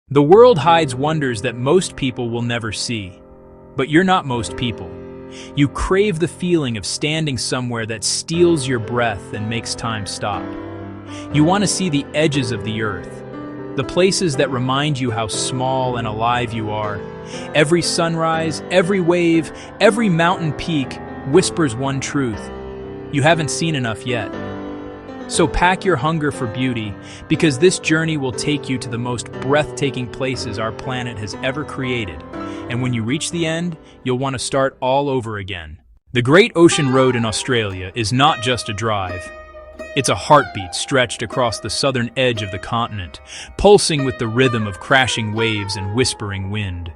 The world hides wonders that most people will never see. But you're not most people. You crave the feeling of standing somewhere that steals your breath and makes time stop. You want to see the edges of the earth, the places that remind you how small and alive you are. Every sunrise, every wave, every mountain peak whispers one truth: you haven't seen enough yet. So pack your hunger for beauty, because this journey will take you to the most breathtaking places our planet has ever created. And when you reach the end, you'll want to start all over again. The Great Ocean Road in Australia is not just a drive. It's a heartbeat stretched across the southern edge of the continent, pulsing with the rhythm of crashing waves and whispering wind.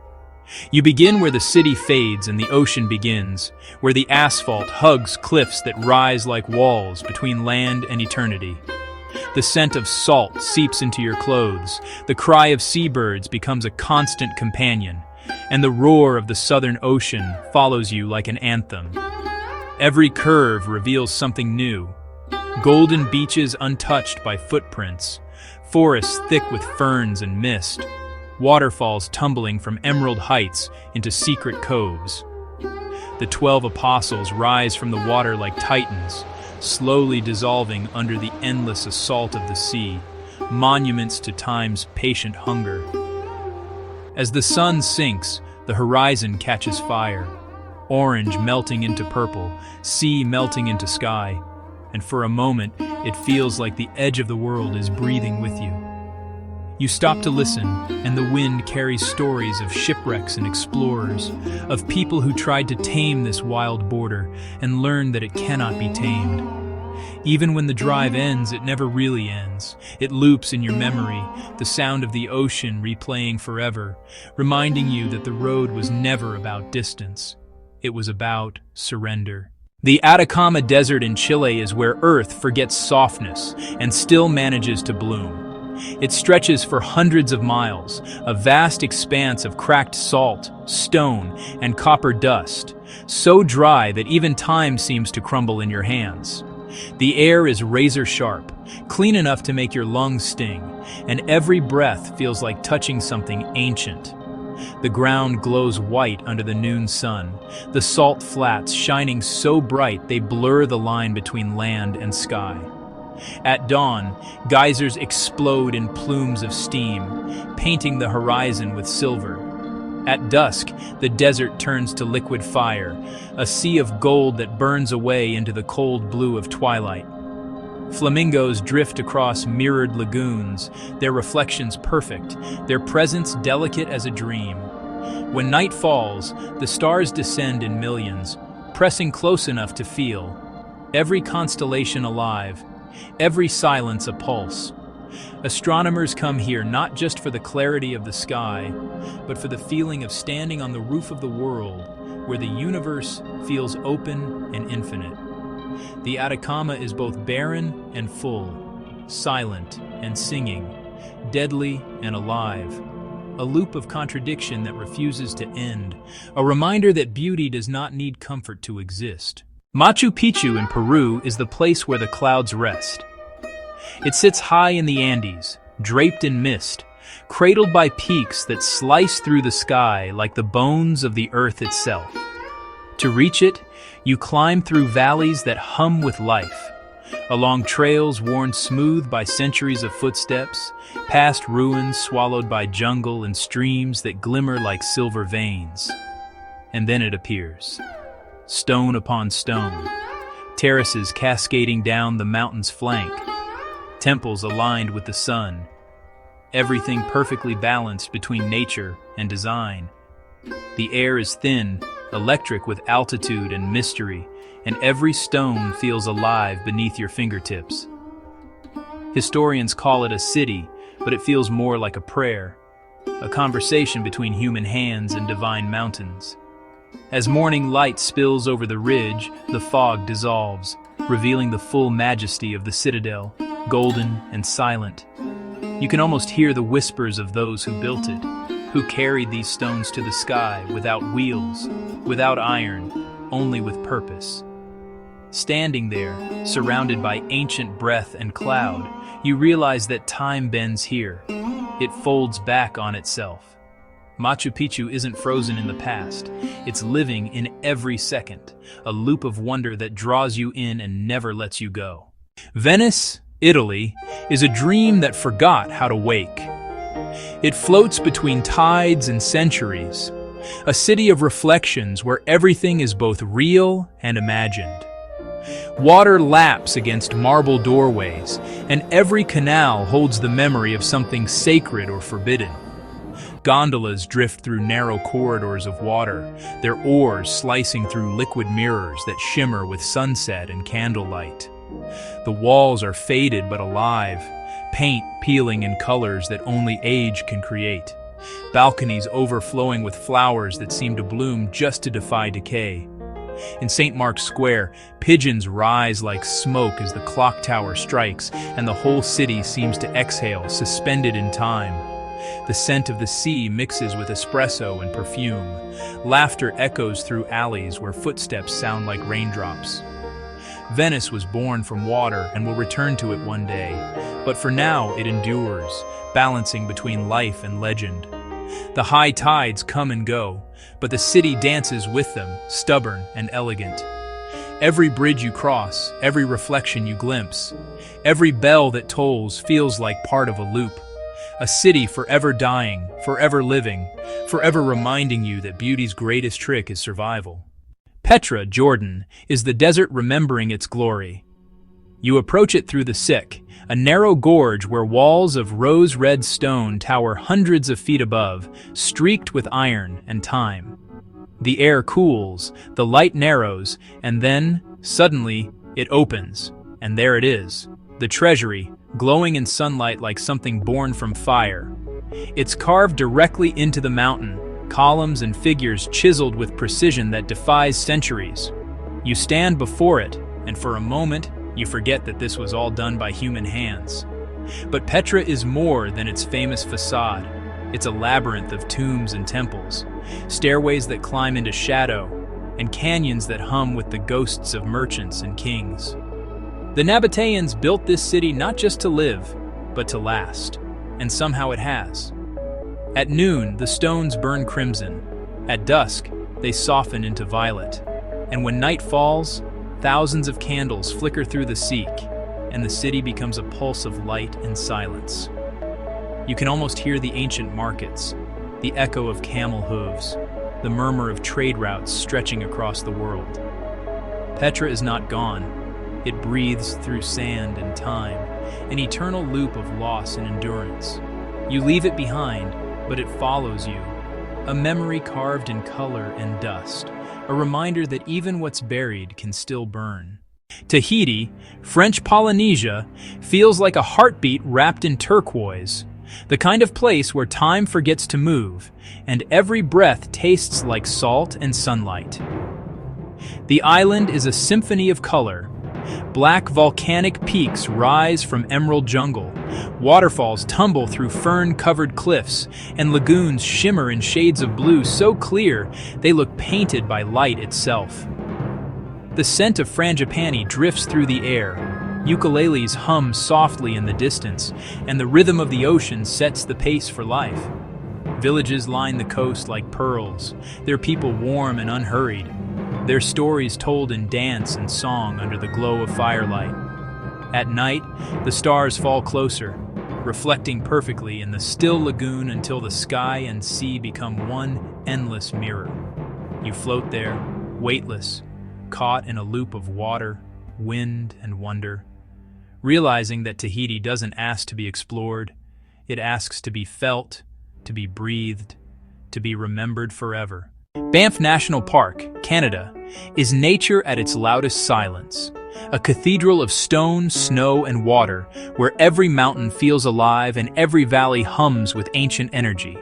You begin where the city fades and the ocean begins, where the asphalt hugs cliffs that rise like walls between land and eternity. The scent of salt seeps into your clothes, the cry of seabirds becomes a constant companion, and the roar of the southern ocean follows you like an anthem. Every curve reveals something new: golden beaches untouched by footprints, forests thick with ferns and mist, waterfalls tumbling from emerald heights into secret coves. The 12 apostles rise from the water like titans, slowly dissolving under the endless assault of the sea, monuments to time's patient hunger. As the sun sinks, the horizon catches fire, orange melting into purple, sea melting into sky, and for a moment it feels like the edge of the world is breathing with you. You stop to listen, and the wind carries stories of shipwrecks and explorers, of people who tried to tame this wild border and learned that it cannot be tamed. Even when the drive ends, it never really ends. It loops in your memory, the sound of the ocean replaying forever, reminding you that the road was never about distance. It was about surrender. The Atacama Desert in Chile is where Earth forgets softness and still manages to bloom. It stretches for hundreds of miles, a vast expanse of cracked salt, stone, and copper dust, so dry that even time seems to crumble in your hands. The air is razor sharp, clean enough to make your lungs sting, and every breath feels like touching something ancient. The ground glows white under the noon sun, the salt flats shining so bright they blur the line between land and sky. At dawn, geysers explode in plumes of steam, painting the horizon with silver. At dusk, the desert turns to liquid fire, a sea of gold that burns away into the cold blue of twilight. Flamingos drift across mirrored lagoons, their reflections perfect, their presence delicate as a dream. When night falls, the stars descend in millions, pressing close enough to feel. Every constellation alive, every silence a pulse. Astronomers come here not just for the clarity of the sky, but for the feeling of standing on the roof of the world, where the universe feels open and infinite. The Atacama is both barren and full, silent and singing, deadly and alive. A loop of contradiction that refuses to end, a reminder that beauty does not need comfort to exist. Machu Picchu in Peru is the place where the clouds rest. It sits high in the Andes, draped in mist, cradled by peaks that slice through the sky like the bones of the earth itself. To reach it, you climb through valleys that hum with life, along trails worn smooth by centuries of footsteps, past ruins swallowed by jungle and streams that glimmer like silver veins. And then it appears. Stone upon stone, terraces cascading down the mountain's flank, temples aligned with the sun, everything perfectly balanced between nature and design. The air is thin, electric with altitude and mystery, and every stone feels alive beneath your fingertips. Historians call it a city, but it feels more like a prayer, a conversation between human hands and divine mountains. As morning light spills over the ridge, the fog dissolves, revealing the full majesty of the citadel, golden and silent. You can almost hear the whispers of those who built it, who carried these stones to the sky without wheels, without iron, only with purpose. Standing there, surrounded by ancient breath and cloud, you realize that time bends here. it folds back on itself. Machu Picchu isn't frozen in the past. It's living in every second, a loop of wonder that draws you in and never lets you go. Venice, Italy, is a dream that forgot how to wake. It floats between tides and centuries, a city of reflections where everything is both real and imagined. Water laps against marble doorways, and every canal holds the memory of something sacred or forbidden. Gondolas drift through narrow corridors of water, their oars slicing through liquid mirrors that shimmer with sunset and candlelight. The walls are faded but alive, paint peeling in colors that only age can create. Balconies overflowing with flowers that seem to bloom just to defy decay. In St. Mark's Square, pigeons rise like smoke as the clock tower strikes, and the whole city seems to exhale, suspended in time. The scent of the sea mixes with espresso and perfume. Laughter echoes through alleys where footsteps sound like raindrops. Venice was born from water and will return to it one day, but for now it endures, balancing between life and legend. The high tides come and go, but the city dances with them, stubborn and elegant. Every bridge you cross, every reflection you glimpse, every bell that tolls feels like part of a loop. A city forever dying, forever living, forever reminding you that beauty's greatest trick is survival. Petra, Jordan, is the desert remembering its glory. You approach it through the Siq, a narrow gorge where walls of rose-red stone tower hundreds of feet above, streaked with iron and time. The air cools, the light narrows, and then, suddenly, it opens, and there it is, the treasury, glowing in sunlight like something born from fire. It's carved directly into the mountain, columns and figures chiseled with precision that defies centuries. You stand before it, and for a moment, you forget that this was all done by human hands. But Petra is more than its famous facade. It's a labyrinth of tombs and temples, stairways that climb into shadow, and canyons that hum with the ghosts of merchants and kings. The Nabateans built this city not just to live, but to last, and somehow it has. At noon, the stones burn crimson. At dusk, they soften into violet. And when night falls, thousands of candles flicker through the Siq, and the city becomes a pulse of light and silence. You can almost hear the ancient markets, the echo of camel hooves, the murmur of trade routes stretching across the world. Petra is not gone. It breathes through sand and time, an eternal loop of loss and endurance. You leave it behind, but it follows you, a memory carved in color and dust, a reminder that even what's buried can still burn. Tahiti, French Polynesia, feels like a heartbeat wrapped in turquoise, the kind of place where time forgets to move, and every breath tastes like salt and sunlight. The island is a symphony of color. Black volcanic peaks rise from emerald jungle, waterfalls tumble through fern-covered cliffs, and lagoons shimmer in shades of blue so clear they look painted by light itself. The scent of frangipani drifts through the air, ukuleles hum softly in the distance, and the rhythm of the ocean sets the pace for life. Villages line the coast like pearls, their people warm and unhurried, their stories told in dance and song under the glow of firelight. At night, the stars fall closer, reflecting perfectly in the still lagoon until the sky and sea become one endless mirror. You float there, weightless, caught in a loop of water, wind, and wonder, realizing that Tahiti doesn't ask to be explored, it asks to be felt, to be breathed, to be remembered forever. Banff National Park, Canada, is nature at its loudest silence, a cathedral of stone, snow, and water, where every mountain feels alive and every valley hums with ancient energy.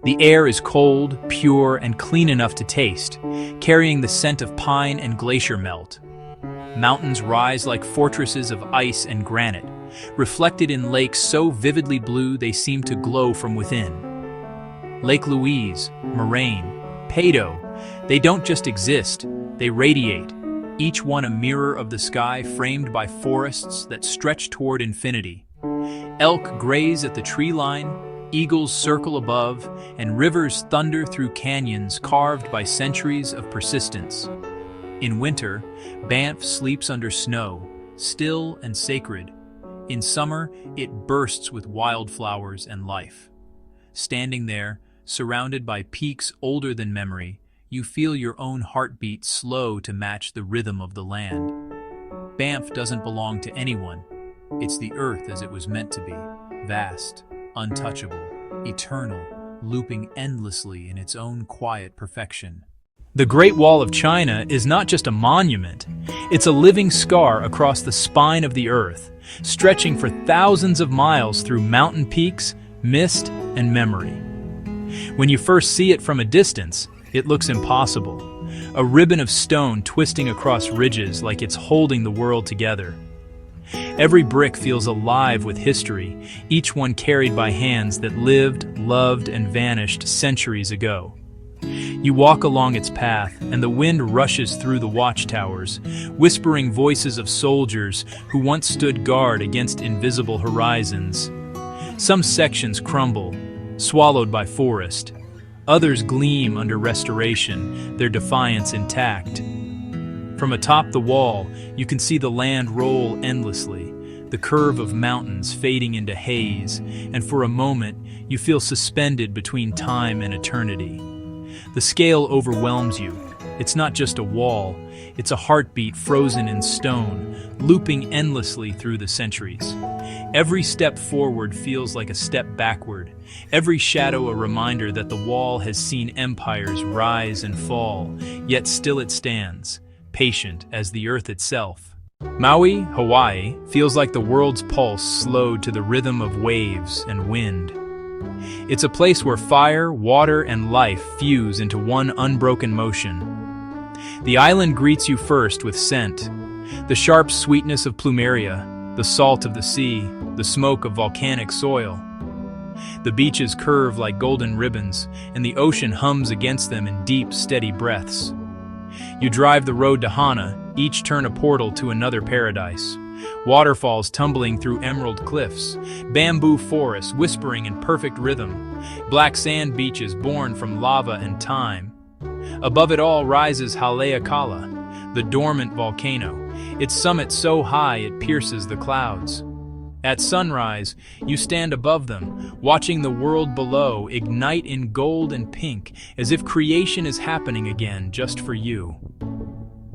The air is cold, pure, and clean enough to taste, carrying the scent of pine and glacier melt. Mountains rise like fortresses of ice and granite, reflected in lakes so vividly blue they seem to glow from within. Lake Louise, Moraine, Pado, they don't just exist, they radiate, each one a mirror of the sky framed by forests that stretch toward infinity. Elk graze at the tree line, Eagles circle above, and rivers thunder through canyons carved by centuries of persistence. In winter, Banff sleeps under snow, still and sacred. In summer, it bursts with wildflowers and life. Standing there, surrounded by peaks older than memory, you feel your own heartbeat slow to match the rhythm of the land. Banff doesn't belong to anyone. It's the earth as it was meant to be, vast, untouchable, eternal, looping endlessly in its own quiet perfection. The Great Wall of China is not just a monument, it's a living scar across the spine of the earth, stretching for thousands of miles through mountain peaks, mist, and memory. When you first see it from a distance, it looks impossible, a ribbon of stone twisting across ridges like it's holding the world together. Every brick feels alive with history, each one carried by hands that lived, loved, and vanished centuries ago. You walk along its path, and the wind rushes through the watchtowers, whispering voices of soldiers who once stood guard against invisible horizons. Some sections crumble, swallowed by forest. Others gleam under restoration, their defiance intact. From atop the wall, you can see the land roll endlessly, the curve of mountains fading into haze, and for a moment, you feel suspended between time and eternity. The scale overwhelms you. It's not just a wall, it's a heartbeat frozen in stone, looping endlessly through the centuries. Every step forward feels like a step backward, every shadow a reminder that the wall has seen empires rise and fall, yet still it stands, patient as the earth itself. Maui, Hawaii, feels like the world's pulse slowed to the rhythm of waves and wind. It's a place where fire, water, and life fuse into one unbroken motion. The island greets you first with scent, the sharp sweetness of plumeria, the salt of the sea, the smoke of volcanic soil. The beaches curve like golden ribbons, and the ocean hums against them in deep, steady breaths. You drive the road to Hana, each turn a portal to another paradise. Waterfalls tumbling through emerald cliffs, bamboo forests whispering in perfect rhythm, black sand beaches born from lava and time. Above it all rises Haleakala, the dormant volcano, its summit so high it pierces the clouds. At sunrise, you stand above them, watching the world below ignite in gold and pink, as if creation is happening again just for you.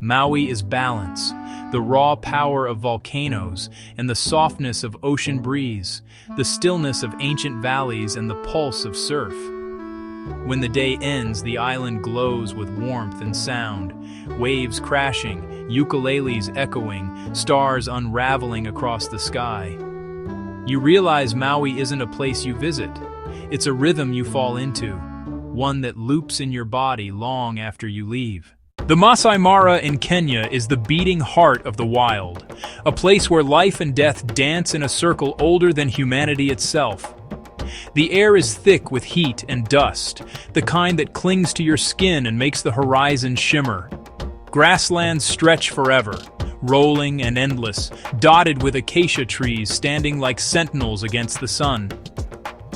Maui is balance, the raw power of volcanoes and the softness of ocean breeze, the stillness of ancient valleys and the pulse of surf. When the day ends, the island glows with warmth and sound, waves crashing, ukuleles echoing, stars unraveling across the sky. You realize Maui isn't a place you visit. It's a rhythm you fall into, one that loops in your body long after you leave. The Masai Mara in Kenya is the beating heart of the wild, a place where life and death dance in a circle older than humanity itself. The air is thick with heat and dust, the kind that clings to your skin and makes the horizon shimmer. Grasslands stretch forever, rolling and endless, dotted with acacia trees standing like sentinels against the sun.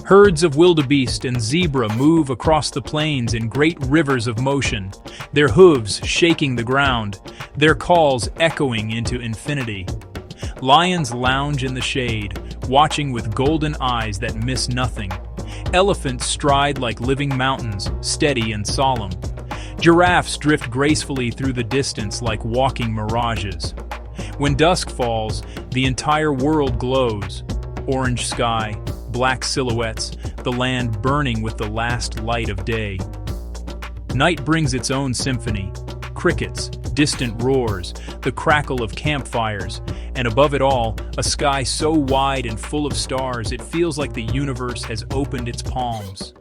Herds of wildebeest and zebra move across the plains in great rivers of motion, their hooves shaking the ground, their calls echoing into infinity. Lions lounge in the shade, watching with golden eyes that miss nothing. Elephants stride like living mountains, steady and solemn. Giraffes drift gracefully through the distance like walking mirages. When dusk falls, the entire world glows. Orange sky, black silhouettes, the land burning with the last light of day. Night brings its own symphony, crickets, distant roars, the crackle of campfires, and above it all, a sky so wide and full of stars it feels like the universe has opened its palms.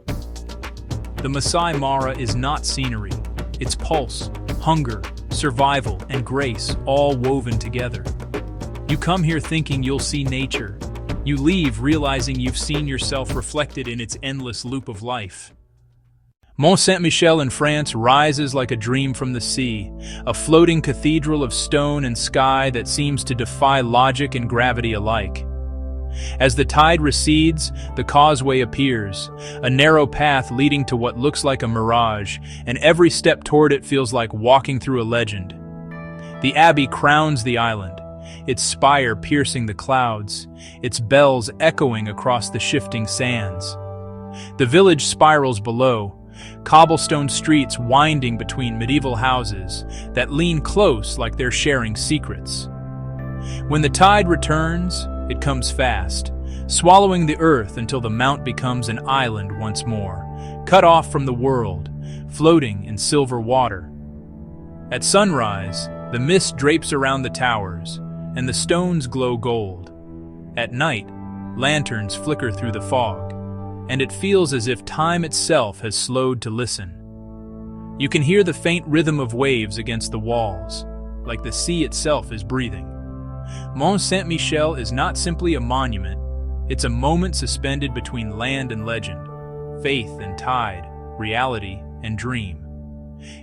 The Masai Mara is not scenery, it's pulse, hunger, survival, and grace all woven together. You come here thinking you'll see nature. You leave realizing you've seen yourself reflected in its endless loop of life. Mont Saint-Michel in France rises like a dream from the sea, a floating cathedral of stone and sky that seems to defy logic and gravity alike. As the tide recedes, the causeway appears, a narrow path leading to what looks like a mirage, and every step toward it feels like walking through a legend. The abbey crowns the island, its spire piercing the clouds, its bells echoing across the shifting sands. The village spirals below, cobblestone streets winding between medieval houses that lean close like they're sharing secrets. When the tide returns, it comes fast, swallowing the earth until the mount becomes an island once more, cut off from the world, floating in silver water. At sunrise, the mist drapes around the towers, and the stones glow gold. At night, lanterns flicker through the fog, and it feels as if time itself has slowed to listen. You can hear the faint rhythm of waves against the walls, like the sea itself is breathing. Mont Saint-Michel is not simply a monument, it's a moment suspended between land and legend, faith and tide, reality and dream.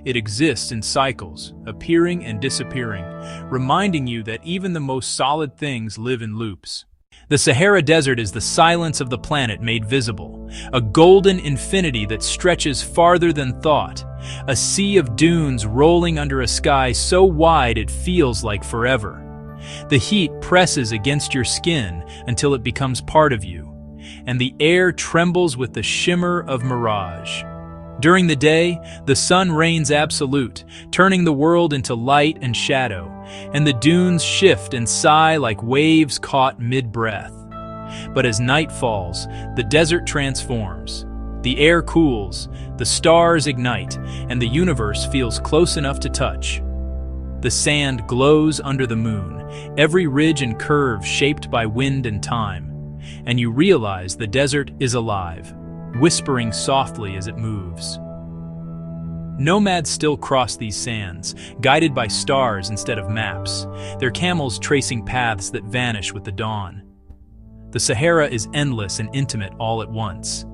It exists in cycles, appearing and disappearing, reminding you that even the most solid things live in loops. The Sahara Desert is the silence of the planet made visible, a golden infinity that stretches farther than thought, a sea of dunes rolling under a sky so wide it feels like forever. The heat presses against your skin until it becomes part of you, and the air trembles with the shimmer of mirage. During the day, the sun reigns absolute, turning the world into light and shadow, and the dunes shift and sigh like waves caught mid-breath. But as night falls, the desert transforms. The air cools, the stars ignite, and the universe feels close enough to touch. The sand glows under the moon, every ridge and curve shaped by wind and time, and you realize the desert is alive, whispering softly as it moves. Nomads still cross these sands, guided by stars instead of maps, their camels tracing paths that vanish with the dawn. The Sahara is endless and intimate all at once.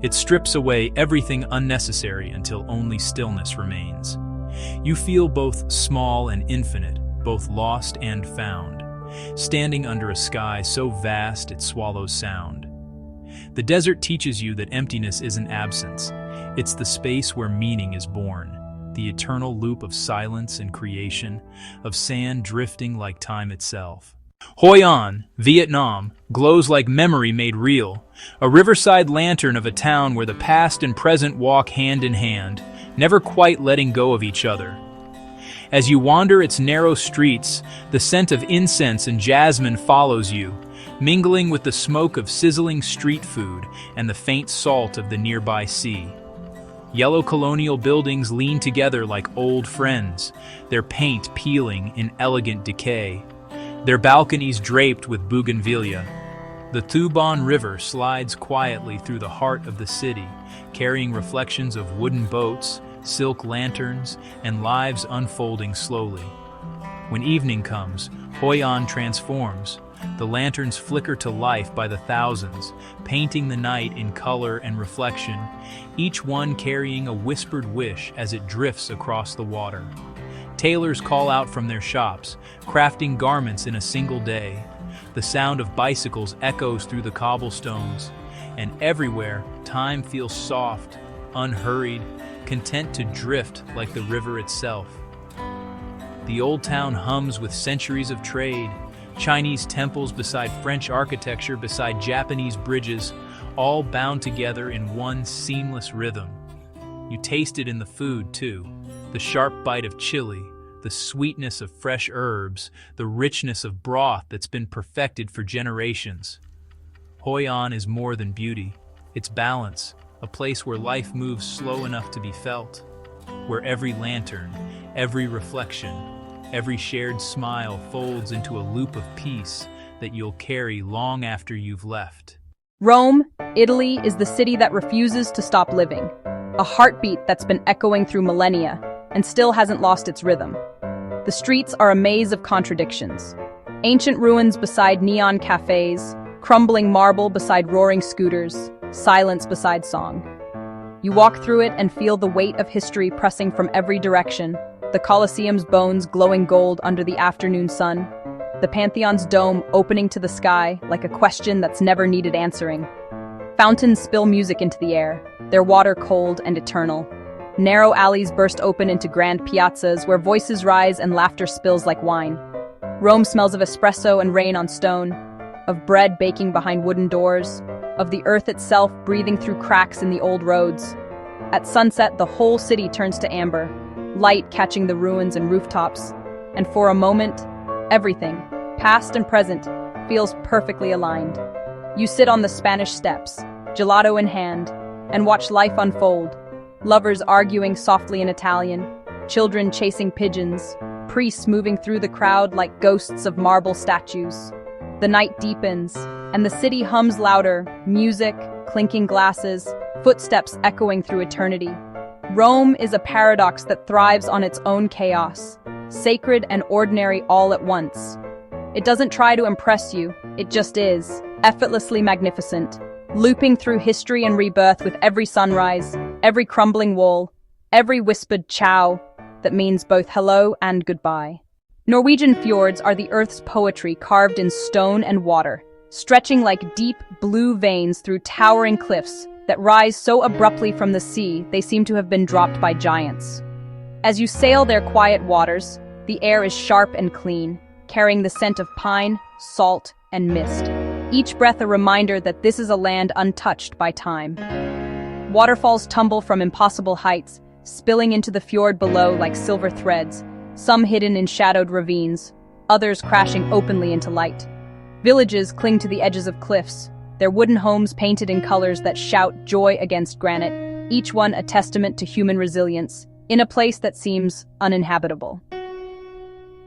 It strips away everything unnecessary until only stillness remains. You feel both small and infinite, both lost and found, standing under a sky so vast it swallows sound. The desert teaches you that emptiness isn't absence. It's the space where meaning is born, the eternal loop of silence and creation, of sand drifting like time itself. Hoi An, Vietnam, glows like memory made real, a riverside lantern of a town where the past and present walk hand in hand, never quite letting go of each other. As you wander its narrow streets, the scent of incense and jasmine follows you, mingling with the smoke of sizzling street food and the faint salt of the nearby sea. Yellow colonial buildings lean together like old friends, their paint peeling in elegant decay, their balconies draped with bougainvillea. The Thuban River slides quietly through the heart of the city, carrying reflections of wooden boats, silk lanterns, and lives unfolding slowly. When evening comes, Hoi An transforms. The lanterns flicker to life by the thousands, painting the night in color and reflection, each one carrying a whispered wish as it drifts across the water. Tailors call out from their shops, crafting garments in a single day. The sound of bicycles echoes through the cobblestones, and everywhere, time feels soft, unhurried, content to drift like the river itself. The old town hums with centuries of trade, Chinese temples beside French architecture beside Japanese bridges, all bound together in one seamless rhythm. You taste it in the food, too. The sharp bite of chili, the sweetness of fresh herbs, the richness of broth that's been perfected for generations. Hoi An is more than beauty. It's balance, a place where life moves slow enough to be felt, where every lantern, every reflection, every shared smile folds into a loop of peace that you'll carry long after you've left. Rome, Italy, is the city that refuses to stop living, a heartbeat that's been echoing through millennia and still hasn't lost its rhythm. The streets are a maze of contradictions. Ancient ruins beside neon cafes, crumbling marble beside roaring scooters, silence beside song. You walk through it and feel the weight of history pressing from every direction, the Colosseum's bones glowing gold under the afternoon sun. the Pantheon's dome opening to the sky like a question that's never needed answering. Fountains spill music into the air, their water cold and eternal. Narrow alleys burst open into grand piazzas where voices rise and laughter spills like wine. Rome smells of espresso and rain on stone, of bread baking behind wooden doors, of the earth itself breathing through cracks in the old roads. At sunset, the whole city turns to amber, light catching the ruins and rooftops, and for a moment, everything, past and present, feels perfectly aligned. You sit on the Spanish steps, gelato in hand, and watch life unfold. Lovers arguing softly in Italian, children chasing pigeons, priests moving through the crowd like ghosts of marble statues. The night deepens, and the city hums louder, music, clinking glasses, footsteps echoing through eternity. Rome is a paradox that thrives on its own chaos, sacred and ordinary all at once. It doesn't try to impress you, it just is, effortlessly magnificent, looping through history and rebirth with every sunrise, every crumbling wall, every whispered ciao that means both hello and goodbye. Norwegian fjords are the Earth's poetry carved in stone and water, stretching like deep blue veins through towering cliffs that rise so abruptly from the sea they seem to have been dropped by giants. As you sail their quiet waters, the air is sharp and clean, carrying the scent of pine, salt, and mist. Each breath a reminder that this is a land untouched by time. Waterfalls tumble from impossible heights, spilling into the fjord below like silver threads, some hidden in shadowed ravines, others crashing openly into light. Villages cling to the edges of cliffs, their wooden homes painted in colors that shout joy against granite, each one a testament to human resilience, in a place that seems uninhabitable.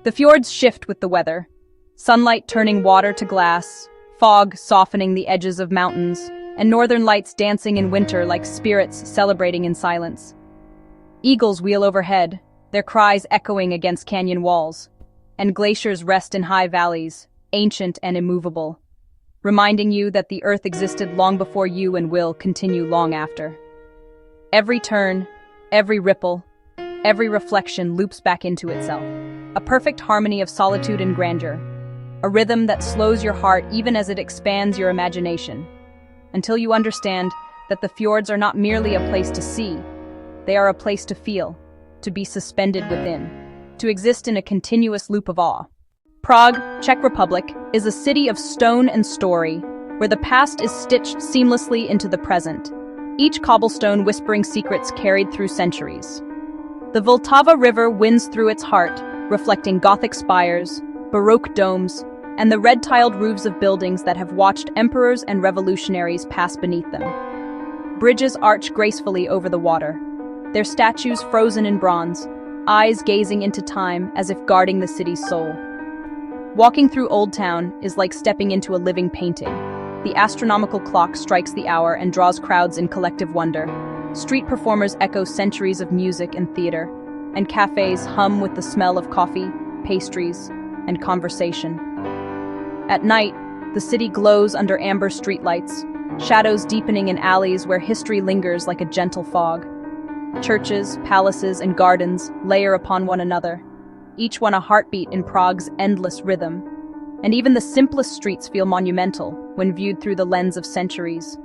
The fjords shift with the weather, sunlight turning water to glass, fog softening the edges of mountains, and northern lights dancing in winter like spirits celebrating in silence. Eagles wheel overhead, their cries echoing against canyon walls, and glaciers rest in high valleys, ancient and immovable, reminding you that the earth existed long before you and will continue long after. Every turn, every ripple, every reflection loops back into itself, a perfect harmony of solitude and grandeur, a rhythm that slows your heart even as it expands your imagination, until you understand that the fjords are not merely a place to see, they are a place to feel, to be suspended within, to exist in a continuous loop of awe. Prague, Czech Republic, is a city of stone and story, where the past is stitched seamlessly into the present, each cobblestone whispering secrets carried through centuries. The Vltava River winds through its heart, reflecting Gothic spires, Baroque domes, and the red-tiled roofs of buildings that have watched emperors and revolutionaries pass beneath them. Bridges arch gracefully over the water, their statues frozen in bronze, eyes gazing into time as if guarding the city's soul. Walking through Old Town is like stepping into a living painting. The astronomical clock strikes the hour and draws crowds in collective wonder. Street performers echo centuries of music and theater, and cafes hum with the smell of coffee, pastries, and conversation. At night, the city glows under amber streetlights, shadows deepening in alleys where history lingers like a gentle fog. Churches, palaces, and gardens layer upon one another, each one a heartbeat in Prague's endless rhythm. And even the simplest streets feel monumental when viewed through the lens of centuries.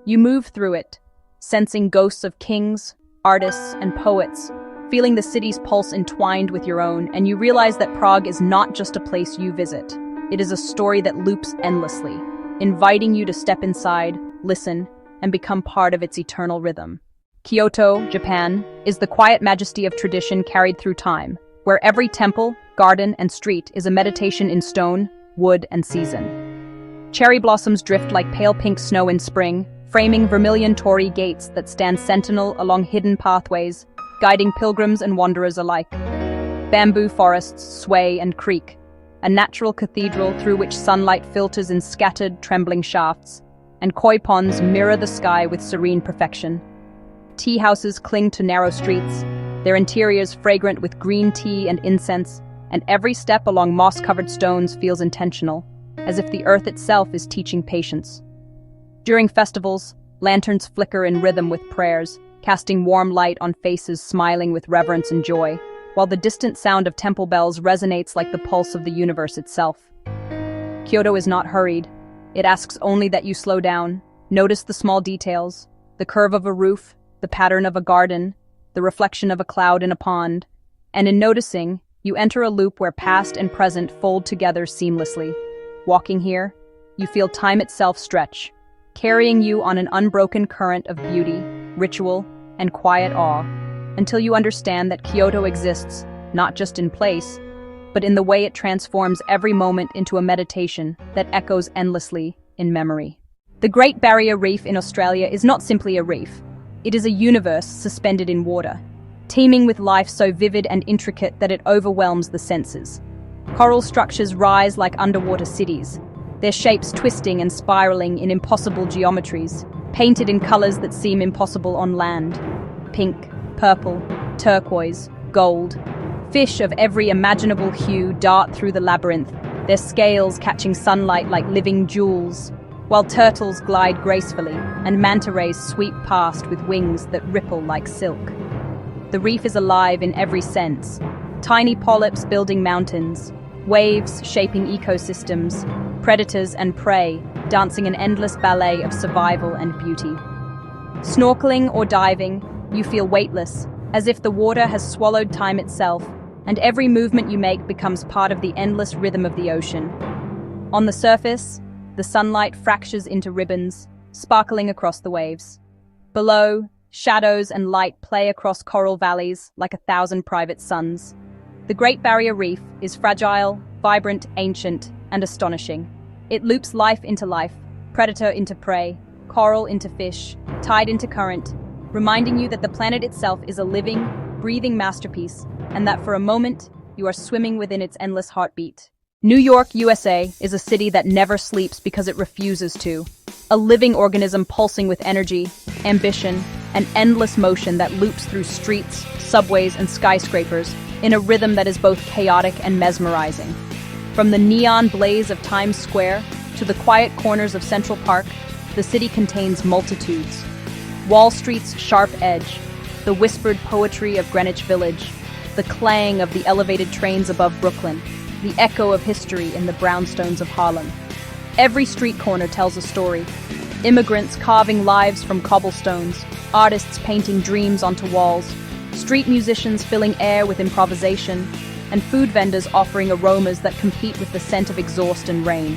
You move through it, sensing ghosts of kings, artists, and poets, feeling the city's pulse entwined with your own, and you realize that Prague is not just a place you visit. It is a story that loops endlessly, inviting you to step inside, listen, and become part of its eternal rhythm. Kyoto, Japan, is the quiet majesty of tradition carried through time, where every temple, garden, and street is a meditation in stone, wood, and season. Cherry blossoms drift like pale pink snow in spring, framing vermilion torii gates that stand sentinel along hidden pathways, guiding pilgrims and wanderers alike. Bamboo forests sway and creak, a natural cathedral through which sunlight filters in scattered, trembling shafts, and koi ponds mirror the sky with serene perfection. Tea houses cling to narrow streets, their interiors fragrant with green tea and incense, and every step along moss-covered stones feels intentional, as if the earth itself is teaching patience. During festivals, lanterns flicker in rhythm with prayers, casting warm light on faces smiling with reverence and joy, while the distant sound of temple bells resonates like the pulse of the universe itself. Kyoto is not hurried. It asks only that you slow down, notice the small details, the curve of a roof, the pattern of a garden, the reflection of a cloud in a pond, and in noticing, you enter a loop where past and present fold together seamlessly. Walking here, you feel time itself stretch, carrying you on an unbroken current of beauty, ritual, and quiet awe, until you understand that Kyoto exists not just in place, but in the way it transforms every moment into a meditation that echoes endlessly in memory. The Great Barrier Reef in Australia is not simply a reef. It is a universe suspended in water, teeming with life so vivid and intricate that it overwhelms the senses. Coral structures rise like underwater cities, their shapes twisting and spiraling in impossible geometries, painted in colors that seem impossible on land. Pink, purple, turquoise, gold. Fish of every imaginable hue dart through the labyrinth, their scales catching sunlight like living jewels, while turtles glide gracefully and manta rays sweep past with wings that ripple like silk. The reef is alive in every sense. Tiny polyps building mountains, waves shaping ecosystems, predators and prey dancing an endless ballet of survival and beauty. Snorkeling or diving, you feel weightless, as if the water has swallowed time itself, and every movement you make becomes part of the endless rhythm of the ocean. On the surface, the sunlight fractures into ribbons, sparkling across the waves. Below, shadows and light play across coral valleys like 1,000 private suns. The Great Barrier Reef is fragile, vibrant, ancient, and astonishing. It loops life into life, predator into prey, coral into fish, tide into current, reminding you that the planet itself is a living, breathing masterpiece, and that for a moment, you are swimming within its endless heartbeat. New York, USA is a city that never sleeps because it refuses to. A living organism pulsing with energy, ambition, and endless motion that loops through streets, subways, and skyscrapers in a rhythm that is both chaotic and mesmerizing. From the neon blaze of Times Square to the quiet corners of Central Park, the city contains multitudes. Wall Street's sharp edge, the whispered poetry of Greenwich Village, the clang of the elevated trains above Brooklyn, the echo of history in the brownstones of Harlem. Every street corner tells a story. Immigrants carving lives from cobblestones, artists painting dreams onto walls, street musicians filling air with improvisation, and food vendors offering aromas that compete with the scent of exhaust and rain.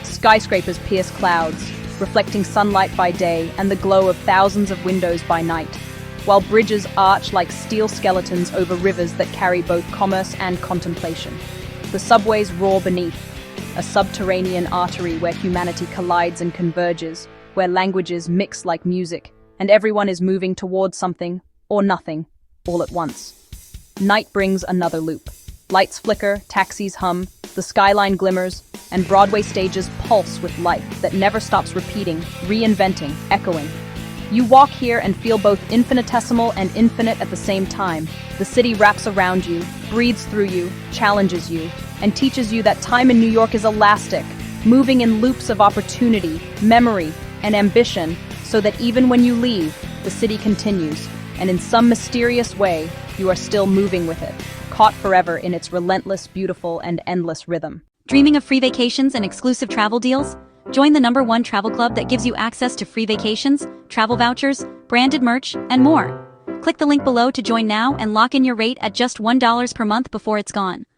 Skyscrapers pierce clouds, reflecting sunlight by day and the glow of thousands of windows by night, while bridges arch like steel skeletons over rivers that carry both commerce and contemplation. The subways roar beneath, a subterranean artery where humanity collides and converges, where languages mix like music, and everyone is moving towards something, or nothing, all at once. Night brings another loop. Lights flicker, taxis hum, the skyline glimmers, and Broadway stages pulse with life that never stops repeating, reinventing, echoing. You walk here and feel both infinitesimal and infinite at the same time. The city wraps around you, breathes through you, challenges you, and teaches you that time in New York is elastic, moving in loops of opportunity, memory, and ambition, so that even when you leave, the city continues, and in some mysterious way, you are still moving with it, caught forever in its relentless, beautiful, and endless rhythm. Dreaming of free vacations and exclusive travel deals? Join the #1 travel club that gives you access to free vacations, travel vouchers, branded merch, and more. Click the link below to join now and lock in your rate at just $1 per month before it's gone.